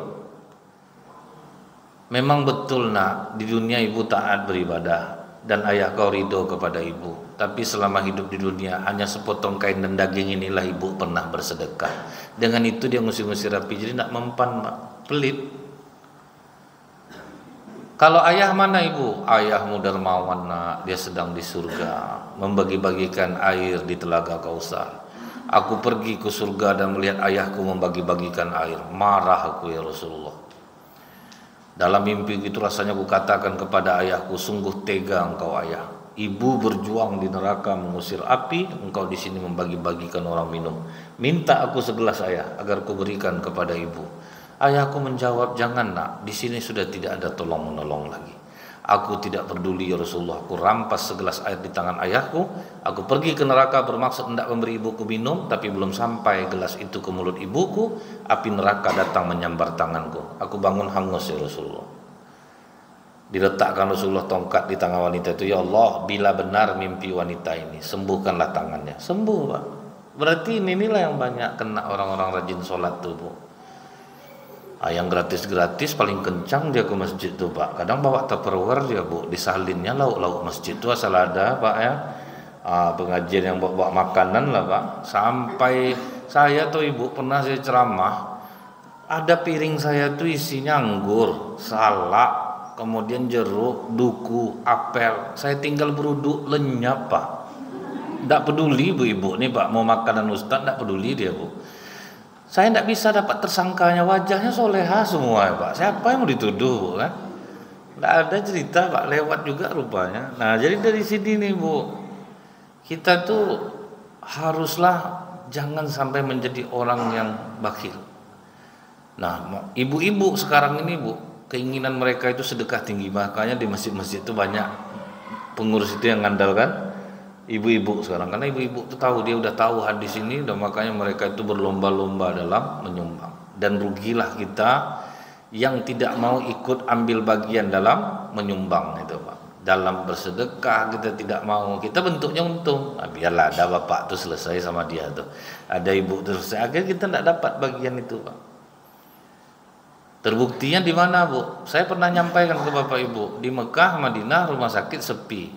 Memang betul nak, di dunia ibu taat beribadah dan ayah kau ridho kepada ibu. Tapi selama hidup di dunia hanya sepotong kain dan daging inilah ibu pernah bersedekah. Dengan itu dia ngusir-ngusir api, jadi tidak mempan Pak, pelit. Kalau ayah mana ibu? Ayahmu dermawan nak, dia sedang di surga membagi-bagikan air di telaga Kausar. Aku pergi ke surga dan melihat ayahku membagi-bagikan air. Marah aku ya Rasulullah. Dalam mimpi itu rasanya aku katakan kepada ayahku, sungguh tega engkau ayah. Ibu berjuang di neraka mengusir api, engkau di sini membagi-bagikan orang minum. Minta aku segelas ayah agar ku berikan kepada ibu. Ayahku menjawab, jangan nak, di sini sudah tidak ada tolong menolong lagi. Aku tidak peduli ya Rasulullah. Aku rampas segelas air di tangan ayahku. Aku pergi ke neraka bermaksud hendak memberi ibuku minum, tapi belum sampai gelas itu ke mulut ibuku, api neraka datang menyambar tanganku. Aku bangun hangus ya Rasulullah. Diletakkan Rasulullah tongkat di tangan wanita itu, ya Allah, bila benar mimpi wanita ini, sembuhkanlah tangannya. Sembuh, Pak. Berarti inilah yang banyak kena orang-orang rajin sholat tuh, Bu. Yang gratis-gratis paling kencang dia ke masjid tuh, Pak. Kadang bawa tupperware dia, Bu, disalinnya lauk-lauk masjid tuh asal ada, Pak ya. Pengajian yang bawa makanan lah, Pak. Sampai saya tuh, Ibu, pernah saya ceramah, ada piring saya tuh isinya anggur, salak, kemudian jeruk, duku, apel. Saya tinggal beruduk lenyap, Pak. Tidak peduli, Bu, Ibu nih, Pak, mau makanan Ustaz, tidak peduli dia, Bu. Saya tidak bisa dapat tersangkanya, wajahnya soleha semua ya, Pak. Siapa yang mau dituduh, Bu, kan? Tidak ada cerita, Pak, lewat juga rupanya. Nah, jadi dari sini nih, Bu, kita tuh haruslah jangan sampai menjadi orang yang bakhil. Nah, ibu-ibu sekarang ini, Bu, keinginan mereka itu sedekah tinggi, makanya di masjid-masjid itu banyak pengurus itu yang ngandalkan ibu-ibu sekarang, karena ibu-ibu itu tahu, dia udah tahu hadis ini, dan makanya mereka itu berlomba-lomba dalam menyumbang. Dan rugilah kita yang tidak mau ikut ambil bagian dalam menyumbang itu, Pak. Dalam bersedekah kita tidak mau, kita bentuknya untung. Nah, biarlah ada bapak tuh selesai sama dia tuh, ada ibu tuh selesai, akhirnya kita tidak dapat bagian itu, Pak. Terbuktinya di mana, Bu? Saya pernah nyampaikan ke Bapak Ibu, di Mekah, Madinah rumah sakit sepi.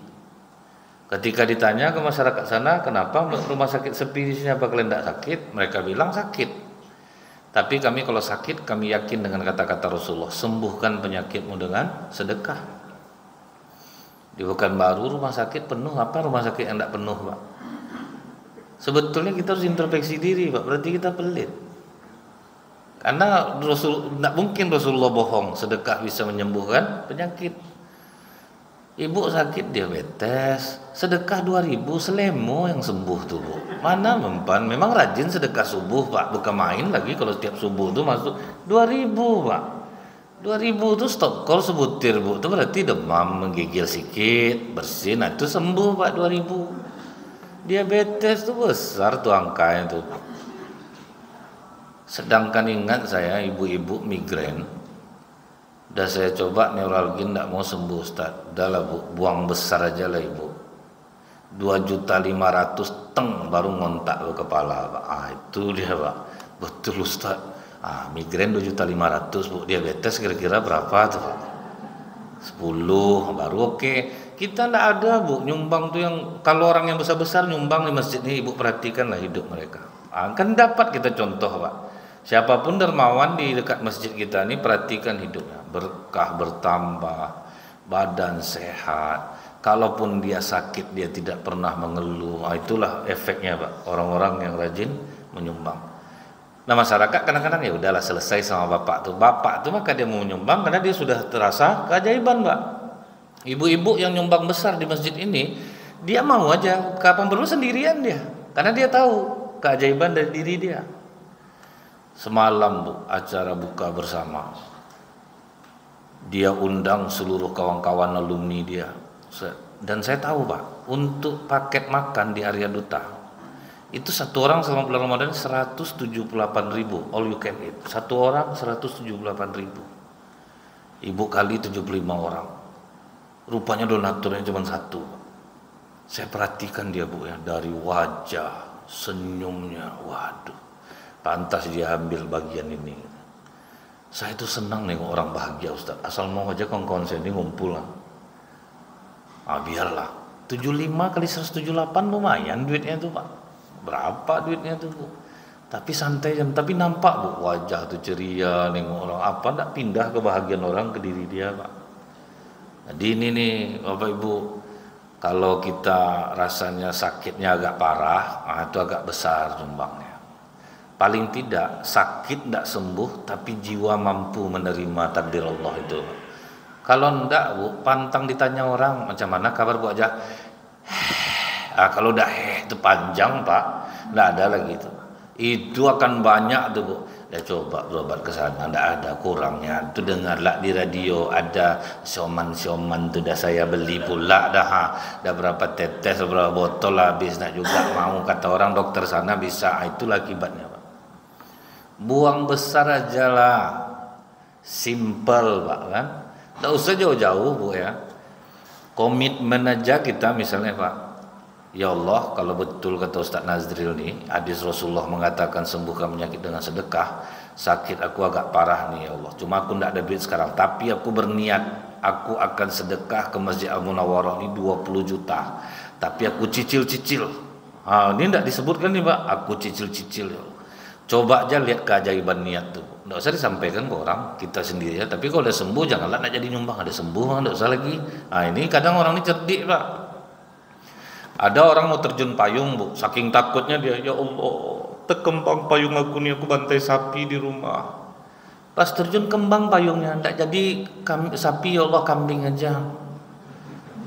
Ketika ditanya ke masyarakat sana, kenapa rumah sakit sepi di sini, apa kalian tidak sakit? Mereka bilang sakit. Tapi kami kalau sakit, kami yakin dengan kata-kata Rasulullah, sembuhkan penyakitmu dengan sedekah. Di Pekanbaru rumah sakit penuh, apa rumah sakit yang tidak penuh, Pak? Sebetulnya kita harus introspeksi diri, Pak. Berarti kita pelit. Karena tidak mungkin Rasulullah bohong, sedekah bisa menyembuhkan penyakit. Ibu sakit diabetes, sedekah 2.000, selemo yang sembuh tuh, Bu. Mana mempan, memang rajin sedekah subuh, Pak. Bukan main lagi kalau setiap subuh tuh masuk 2.000, Pak. 2.000 tuh stop call sebutir, Bu. Itu berarti demam, menggigil sedikit, bersin, nah itu sembuh, Pak, 2.000. Diabetes tuh besar tuh angkanya tuh. Sedangkan ingat saya, ibu-ibu migrain, udah saya coba neuralgia tidak mau sembuh, Ustaz. Udahlah, Bu, buang besar aja lah, Ibu. 2.500.000 teng baru ngontak ke kepala, Pak. Itu dia, Pak. Betul, Ustaz. Migrain 2.500.000, Bu. Diabetes kira-kira berapa tuh, Pak? 10 baru oke. Kita tidak ada, Bu, nyumbang tuh yang, kalau orang yang besar-besar nyumbang di masjid ini, Ibu perhatikanlah hidup mereka. Kan dapat kita contoh, Pak. Siapapun dermawan di dekat masjid kita ini, perhatikan hidupnya, berkah bertambah, badan sehat. Kalaupun dia sakit, dia tidak pernah mengeluh. Itulah efeknya, Pak, orang-orang yang rajin menyumbang. Nah, masyarakat kadang-kadang ya udahlah, selesai sama bapak tuh maka dia mau menyumbang karena dia sudah terasa keajaiban, Pak. Ibu-ibu yang nyumbang besar di masjid ini, dia mau aja kapan perlu sendirian dia, karena dia tahu keajaiban dari diri dia. Semalam, Bu, acara buka bersama, dia undang seluruh kawan-kawan alumni dia, dan saya tahu, Pak, untuk paket makan di Arya Duta itu satu orang selama bulan Ramadan 178.000, all you can eat. Satu orang 178.000. Ibu kali 75 orang. Rupanya donaturnya cuma satu. Saya perhatikan dia, Bu, ya, dari wajah, senyumnya, waduh, pantas dia ambil bagian ini. Saya itu senang nih orang bahagia, Ustaz. Asal mau aja kawan-kawan saya ini ngumpul lah. Biarlah. 75 kali 178 lumayan duitnya tuh, Pak. Berapa duitnya tuh, Bu? Tapi santai, tapi nampak, Bu, wajah tuh ceria, nengok orang apa, enggak pindah kebahagiaan orang ke diri dia, Pak. Jadi ini nih, Bapak Ibu, kalau kita rasanya sakitnya agak parah, itu agak besar sumbangnya. Paling tidak sakit tidak sembuh, tapi jiwa mampu menerima takdir Allah itu. Kalau enggak, Bu, pantang ditanya orang, macam mana kabar, Bu, aja. Kalau udah itu panjang, Pak, enggak ada lagi itu. Itu akan banyak tuh, Bu. Ya coba berobat ke sana, enggak ada kurangnya. Itu dengarlah di radio ada sioman-sioman tuh dah saya beli pula dah. Dah berapa tetes, berapa botol habis nak juga mau kata orang dokter sana bisa. Itulah akibatnya, Pak. Buang besar aja lah. Simple, Pak, kan? Tidak usah jauh-jauh Bu ya. Komitmen aja kita misalnya Pak. Ya Allah, kalau betul kata Ustaz Nazril nih, hadis Rasulullah mengatakan sembuhkan penyakit dengan sedekah. Sakit aku agak parah nih ya Allah. Cuma aku tidak ada duit sekarang, tapi aku berniat aku akan sedekah ke Masjid Al-Munawwarah ini 20 juta. Tapi aku cicil-cicil. Ini tidak disebutkan nih Pak, aku cicil-cicil ya Allah. Coba aja lihat keajaiban niat tuh. Tidak usah disampaikan ke orang, kita sendiri ya. Tapi kalau udah sembuh janganlah nak jadi nyumbang. Ada sembuh, tidak usah lagi. Ini kadang orang ini cerdik Pak. Ada orang mau terjun payung Bu, saking takutnya dia, ya Allah, terkembang payung aku nih, aku bantai sapi di rumah. Pas terjun kembang payungnya, tidak jadi sapi, ya Allah kambing aja.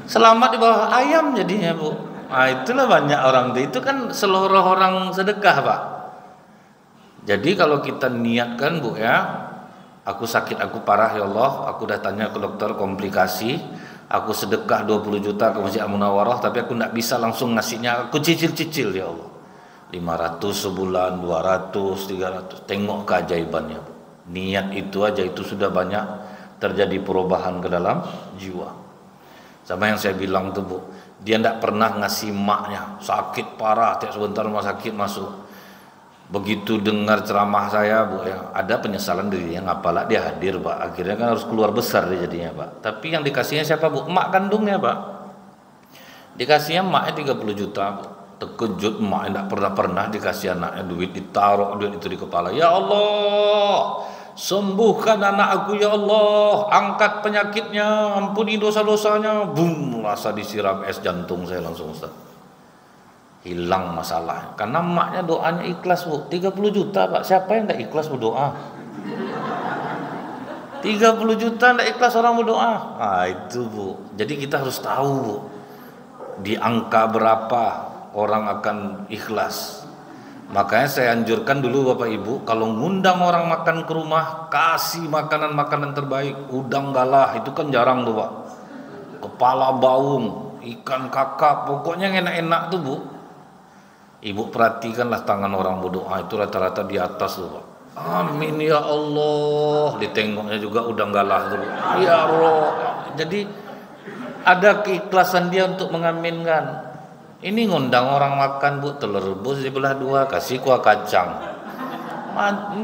Selamat di bawah ayam jadinya Bu. Itulah banyak orang itu kan seluruh orang sedekah Pak. Jadi kalau kita niatkan Bu ya, aku sakit, aku parah ya Allah, aku udah tanya ke dokter komplikasi, aku sedekah 20 juta ke Masjid Al-Munawwarah, tapi aku tidak bisa langsung ngasihnya, aku cicil-cicil ya Allah. 500 sebulan, 200, 300, tengok keajaibannya. Niat itu aja itu sudah banyak terjadi perubahan ke dalam jiwa. Sama yang saya bilang tuh Bu, dia tidak pernah ngasih maknya, sakit parah, tiap sebentar rumah sakit masuk. Begitu dengar ceramah saya Bu ya, ada penyesalan dirinya, ngapalah dia hadir Pak, akhirnya kan harus keluar besar dia jadinya Pak. Tapi yang dikasihnya siapa Bu? Emak kandungnya Pak. Dikasihnya emaknya 30 juta Bu. Terkejut emaknya, tidak pernah dikasih anaknya duit, ditaruh duit itu di kepala. Ya Allah, sembuhkan anak aku ya Allah, angkat penyakitnya, ampuni dosa-dosanya. Boom, rasa disiram es jantung saya langsung Ustaz. Hilang masalah. Karena emaknya doanya ikhlas Bu. 30 juta Pak, siapa yang tidak ikhlas berdoa? 30 juta tidak ikhlas orang berdoa. Itu Bu. Jadi kita harus tahu Bu, di angka berapa orang akan ikhlas. Makanya saya anjurkan dulu Bapak Ibu, kalau ngundang orang makan ke rumah, kasih makanan-makanan terbaik. Udang galah itu kan jarang tuh Pak, kepala baung, ikan kakap, pokoknya yang enak-enak tuh Bu. Ibu perhatikanlah tangan orang berdoa itu rata-rata di atas tuh Pak. Amin ya Allah. Ditengoknya juga udang galah tuh Bu. Ya Allah. Jadi ada keikhlasan dia untuk mengaminkan. Ini ngundang orang makan Bu, telur rebus dibelah dua, kasih kuah kacang.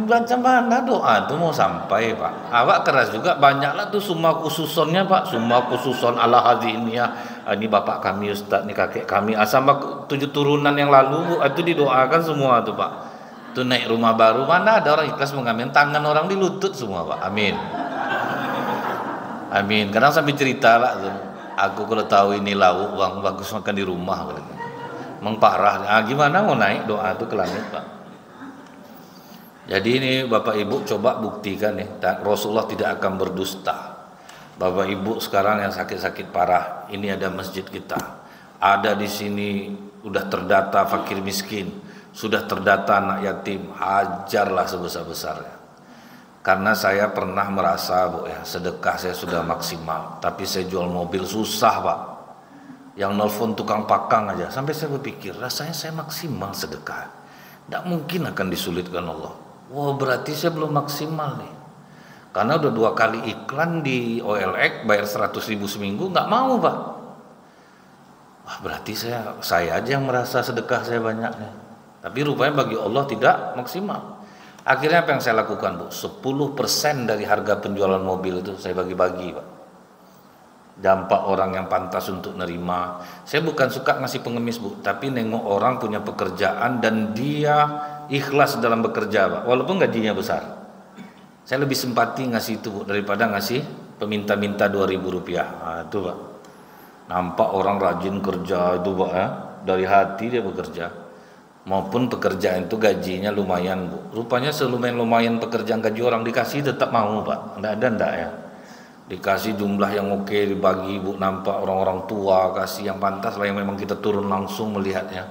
Macam mana doa tuh mau sampai Pak? Awak keras juga, banyaklah tuh summa khususonnya Pak, summa khususon ala hadhihi. Ini bapak kami Ustaz, ini kakek kami, sama 7 turunan yang lalu Bu, itu didoakan semua tuh Pak. Tuh naik rumah baru, mana ada orang ikhlas mengamin, tangan orang di lutut semua Pak. Amin. Amin. Kadang sambil cerita lah tuh. Aku kalau tahu ini lauk bang bagus makan di rumah, memang parah. Gimana mau naik doa itu ke langit Pak? Jadi ini Bapak Ibu coba buktikan ya, Rasulullah tidak akan berdusta. Bapak Ibu sekarang yang sakit-sakit parah, ini ada masjid kita, ada di sini udah terdata fakir miskin, sudah terdata anak yatim, hajarlah sebesar-besarnya. Karena saya pernah merasa Bu ya, sedekah saya sudah maksimal, tapi saya jual mobil susah Pak. Yang nelfon tukang pakang aja, sampai saya berpikir rasanya saya maksimal sedekah, tidak mungkin akan disulitkan Allah. Wah berarti saya belum maksimal nih, karena udah 2 kali iklan di OLX bayar 100.000 seminggu, nggak mau Pak. Wah berarti saya aja yang merasa sedekah saya banyak nih, tapi rupanya bagi Allah tidak maksimal. Akhirnya apa yang saya lakukan Bu? 10% dari harga penjualan mobil itu saya bagi-bagi Pak. Dampak orang yang pantas untuk nerima. Saya bukan suka ngasih pengemis Bu, tapi nengok orang punya pekerjaan dan dia ikhlas dalam bekerja Pak, walaupun gajinya besar. Saya lebih simpati ngasih itu Bu, daripada ngasih peminta-minta 2.000 rupiah. Itu Pak, nampak orang rajin kerja itu Pak ya, dari hati dia bekerja. Maupun pekerjaan itu gajinya lumayan Bu, rupanya lumayan pekerjaan gaji orang dikasih tetap mau Pak. Enggak ya, dikasih jumlah yang oke, dibagi Bu, nampak orang-orang tua kasih yang pantas lah, yang memang kita turun langsung melihatnya.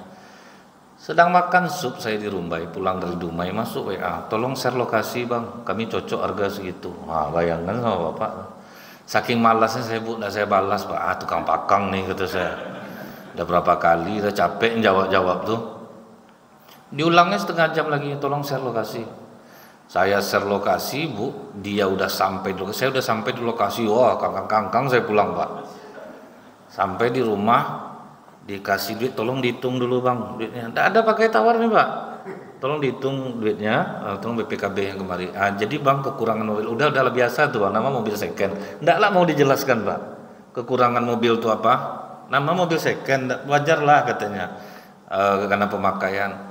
Sedang makan sup saya di Rumbai, pulang dari Dumai masuk WA, tolong share lokasi Bang, kami cocok harga segitu. Bayangkan sama Bapak, saking malasnya saya Bu, enggak saya balas Pak. Tukang pakang nih kata saya. Udah berapa kali udah capek jawab tuh. Diulangnya setengah jam lagi, tolong share lokasi. Saya share lokasi, Bu, dia udah sampai di lokasi, saya udah sampai di lokasi. Wah, kangkang saya pulang, Pak. Sampai di rumah dikasih duit, tolong dihitung dulu, Bang, duitnya. Enggak ada pakai tawar nih, Pak. Tolong dihitung duitnya, tolong BPKB yang kemarin. Jadi Bang, kekurangan mobil. Udah biasa tuh, Bang, nama mobil second. Enggak lah mau dijelaskan, Pak. Kekurangan mobil itu apa? Nama mobil second, wajar lah katanya. Karena pemakaian.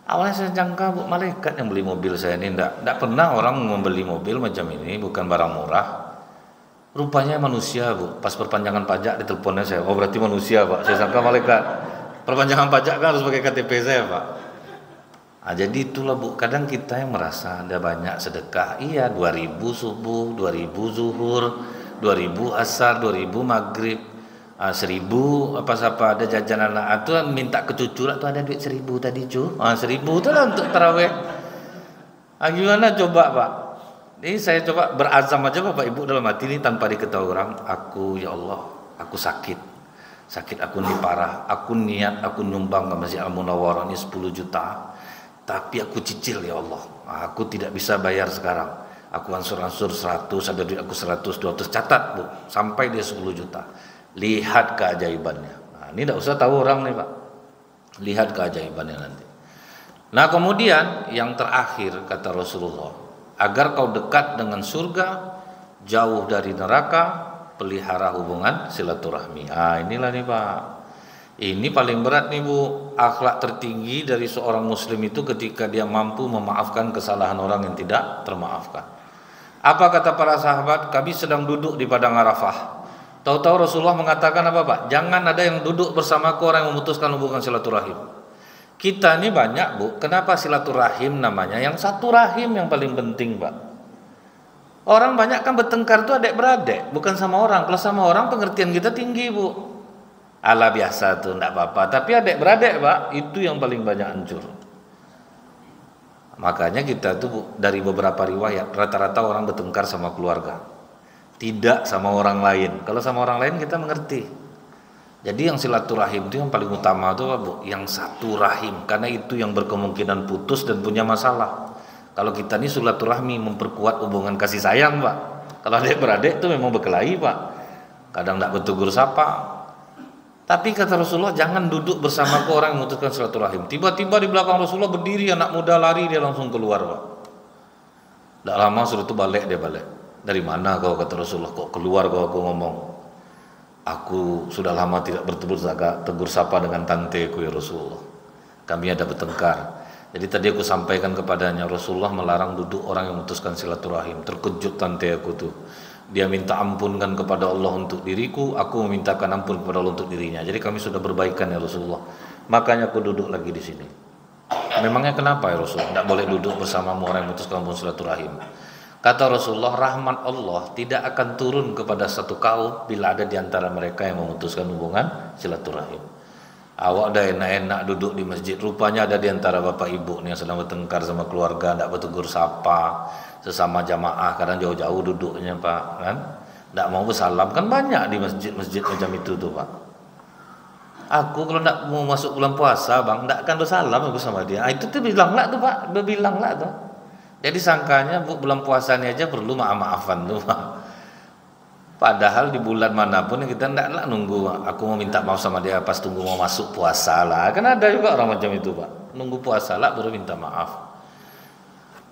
Awalnya saya jangka, Bu, malaikat yang beli mobil saya ini. Enggak pernah orang membeli mobil macam ini, bukan barang murah. Rupanya manusia, Bu. Pas perpanjangan pajak diteleponnya saya. Oh, berarti manusia, Pak. Saya sangka malaikat. Perpanjangan pajak kan harus pakai KTP saya, Pak. Jadi itulah, Bu. Kadang kita yang merasa ada banyak sedekah. Iya, 2000 subuh, 2000 zuhur, 2000 asar, 2000 maghrib. 1000 apa ada jajanan itu minta ke cucu lah tuh ada duit 1000 tadi cu. 1000 itu lah untuk taraweh. Gimana coba, Pak? Ini saya coba berazam aja, Bapak Ibu, dalam hati ini tanpa diketahui orang. Aku, ya Allah, aku sakit aku ini parah. Aku niat aku nyumbang ke Masjid Al-Munawwarah ini 10 juta. Tapi aku cicil, ya Allah. Aku tidak bisa bayar sekarang. Aku ansur-ansur 100, ada duit aku 100, 200, catat, Bu, sampai dia 10 juta. Lihat keajaibannya. Ini tidak usah tahu orang nih, Pak. Lihat keajaibannya nanti. Nah, kemudian yang terakhir kata Rasulullah, agar kau dekat dengan surga, jauh dari neraka, pelihara hubungan silaturahmi. Inilah nih, Pak. Ini paling berat nih, Bu. Akhlak tertinggi dari seorang muslim itu ketika dia mampu memaafkan kesalahan orang yang tidak termaafkan. Apa kata para sahabat? Kami sedang duduk di padang Arafah. Tahu-tahu Rasulullah mengatakan apa, Pak? Jangan ada yang duduk bersamaku orang yang memutuskan hubungan silaturahim. Kita ini banyak, Bu. Kenapa silaturahim namanya? Yang satu rahim yang paling penting, Pak. Orang banyak kan bertengkar itu adik-beradik, bukan sama orang. Kalau sama orang pengertian kita tinggi, Bu. Ala biasa tuh, enggak apa-apa. Tapi adik-beradik, Pak, itu yang paling banyak hancur. Makanya kita tuh, Bu, dari beberapa riwayat, rata-rata orang bertengkar sama keluarga. Tidak sama orang lain. Kalau sama orang lain kita mengerti. Jadi yang silaturahim itu yang paling utama itu, Bu, yang satu rahim, karena itu yang berkemungkinan putus dan punya masalah. Kalau kita ini silaturahmi memperkuat hubungan kasih sayang, Pak. Kalau adik-beradik itu memang berkelahi, Pak. Kadang tidak bertegur sapa. Tapi kata Rasulullah, jangan duduk bersama orang yang memutuskan silaturahim. Tiba-tiba di belakang Rasulullah berdiri anak muda lari, dia langsung keluar, Pak. Tidak lama sudah itu balik. Dari mana kau, kata Rasulullah, kok keluar kau? Aku ngomong, aku sudah lama tidak tegur sapa dengan tanteku, ya Rasulullah. Kami ada bertengkar. Jadi tadi aku sampaikan kepadanya, Rasulullah melarang duduk orang yang memutuskan silaturahim. Terkejut tante aku tuh. Dia minta ampunkan kepada Allah untuk diriku, aku memintakan ampun kepada Allah untuk dirinya. Jadi kami sudah berbaikan, ya Rasulullah. Makanya aku duduk lagi di sini. Memangnya kenapa, ya Rasulullah? Tidak boleh duduk bersamamu orang yang memutuskan hubungan silaturahim. Kata Rasulullah, rahmat Allah tidak akan turun kepada satu kaum bila ada di antara mereka yang memutuskan hubungan silaturahim. Awak udah enak-enak duduk di masjid, rupanya ada di antara bapak ibu nih yang sedang bertengkar sama keluarga, tidak bertegur sapa, sesama jamaah, kadang jauh-jauh duduknya, Pak, kan? Tidak mau bersalam, kan banyak di masjid-masjid macam itu tuh, Pak. Aku kalau tidak mau masuk bulan puasa, Bang, tidak akan bersalam aku sama dia. Itu tuh bilanglah tuh, Pak, bilanglah tuh. Jadi sangkanya, Bu, bulan puasanya aja perlu maaf-maafan tuh, Pak. Padahal di bulan manapun kita tidaklah nunggu aku mau minta maaf sama dia pas tunggu mau masuk puasa lah. Kan ada juga orang macam itu, Pak. Nunggu puasa lah baru minta maaf.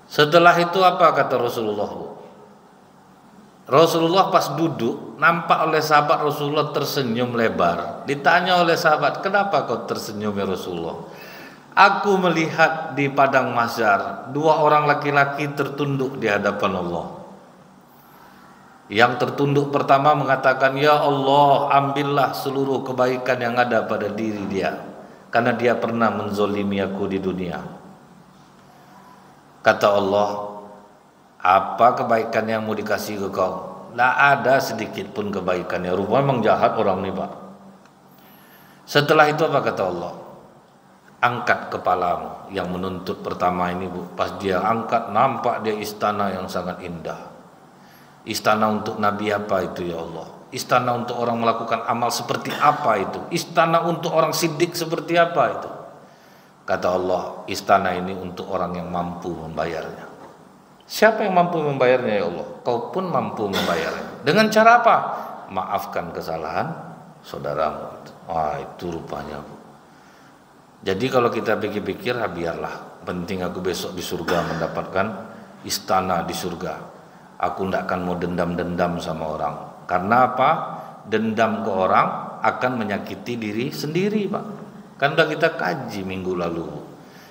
Setelah itu apa kata Rasulullah, Bu? Rasulullah pas duduk nampak oleh sahabat Rasulullah tersenyum lebar. Ditanya oleh sahabat, kenapa kau tersenyum, ya Rasulullah? Aku melihat di padang mahsyar 2 orang laki-laki tertunduk di hadapan Allah. Yang tertunduk pertama mengatakan, ya Allah, ambillah seluruh kebaikan yang ada pada diri dia, karena dia pernah menzolimi aku di dunia. Kata Allah, apa kebaikan yang mau dikasih ke kau? Tidak ada sedikit pun kebaikannya. Rupanya memang jahat orang ini, Pak. Setelah itu apa kata Allah? Angkat kepalamu. Yang menuntut pertama ini, Bu, pas dia angkat nampak dia istana yang sangat indah. Istana untuk Nabi apa itu, ya Allah? Istana untuk orang melakukan amal seperti apa itu? Istana untuk orang siddiq seperti apa itu? Kata Allah, istana ini untuk orang yang mampu membayarnya. Siapa yang mampu membayarnya ya Allah? Kau pun mampu membayarnya. Dengan cara apa? Maafkan kesalahan saudaramu. Wah, itu rupanya. Jadi kalau kita pikir-pikir, biarlah. Penting aku besok di surga mendapatkan istana di surga. Aku tidak akan mau dendam-dendam sama orang. Karena apa? Dendam ke orang akan menyakiti diri sendiri, Pak. Kan udah kita kaji minggu lalu.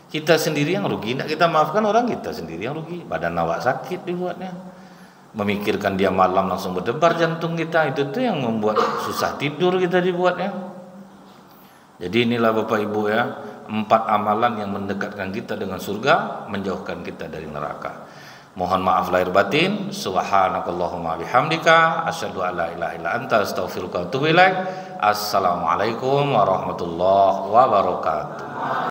Kita sendiri yang rugi, tidak kita maafkan orang, kita sendiri yang rugi. Badan awak sakit dibuatnya. Memikirkan dia malam langsung berdebar jantung kita, itu tuh yang membuat susah tidur kita dibuatnya. Jadi inilah Bapak Ibu ya, 4 amalan yang mendekatkan kita dengan surga, menjauhkan kita dari neraka. Mohon maaf lahir batin. Subhanakallahumma bihamdika asyhadu an la ilaha illa anta astaghfiruka wa atubu ilaik. Assalamualaikum warahmatullahi wabarakatuh.